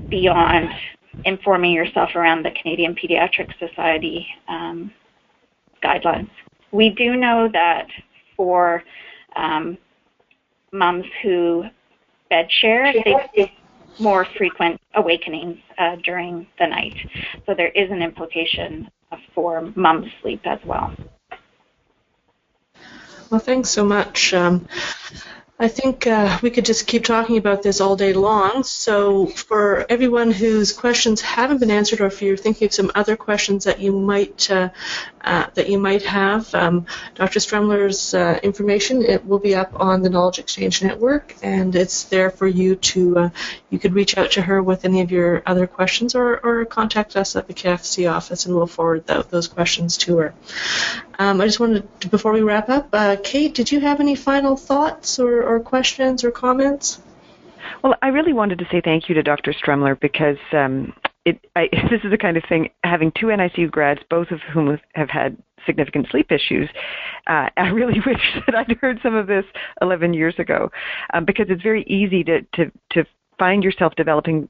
beyond informing yourself around the Canadian Pediatric Society guidelines. We do know that for moms who bed share, they see more frequent awakenings during the night. So there is an implication for mom's sleep as well. Well, thanks so much. I think we could just keep talking about this all day long. So for everyone whose questions haven't been answered, or if you're thinking of some other questions that you might have, Dr. Stremler's information, it will be up on the Knowledge Exchange Network, and it's there for you to, you could reach out to her with any of your other questions, or contact us at the KFC office, and we'll forward those questions to her. I just wanted to, before we wrap up, Kate, did you have any final thoughts or questions or comments? Well, I really wanted to say thank you to Dr. Stremler, because this is the kind of thing, having two NICU grads, both of whom have had significant sleep issues, I really wish that I'd heard some of this 11 years ago, because it's very easy to find yourself developing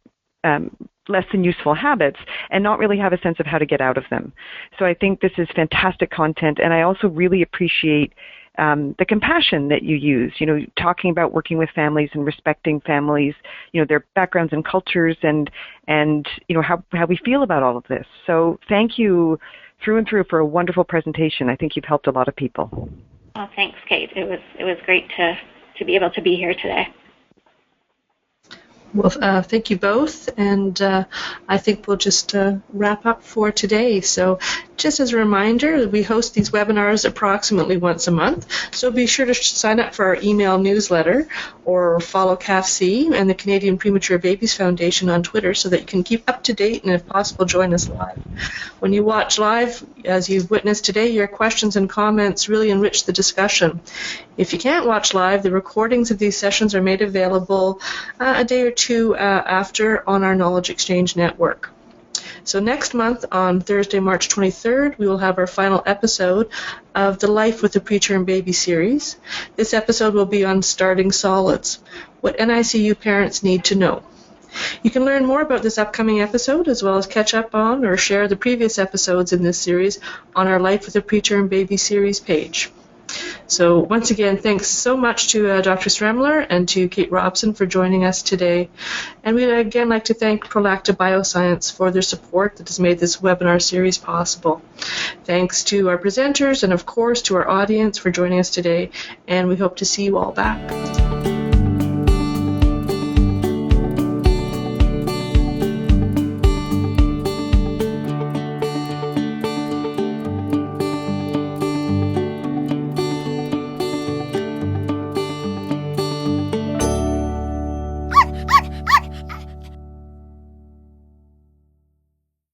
less than useful habits and not really have a sense of how to get out of them. So I think this is fantastic content, and I also really appreciate the compassion that you use, talking about working with families and respecting families, their backgrounds and cultures, and how we feel about all of this. So thank you through and through for a wonderful presentation. I think you've helped a lot of people. Well, thanks, Kate. It was great to be able to be here today. Well, thank you both, and I think we'll just wrap up for today. So just as a reminder, we host these webinars approximately once a month, so be sure to sign up for our email newsletter or follow CAFC and the Canadian Premature Babies Foundation on Twitter so that you can keep up to date and, if possible, join us live. When you watch live, as you've witnessed today, your questions and comments really enrich the discussion. If you can't watch live, the recordings of these sessions are made available a day or two after on our Knowledge Exchange Network. So next month, on Thursday, March 23rd, we will have our final episode of the Life with the Preterm Baby series. This episode will be on starting solids, what NICU parents need to know. You can learn more about this upcoming episode, as well as catch up on or share the previous episodes in this series on our Life with a Preterm Baby series page. So once again, thanks so much to Dr. Stremler and to Kate Robson for joining us today. And we'd again like to thank Prolacta Bioscience for their support that has made this webinar series possible. Thanks to our presenters and, of course, to our audience for joining us today, and we hope to see you all back.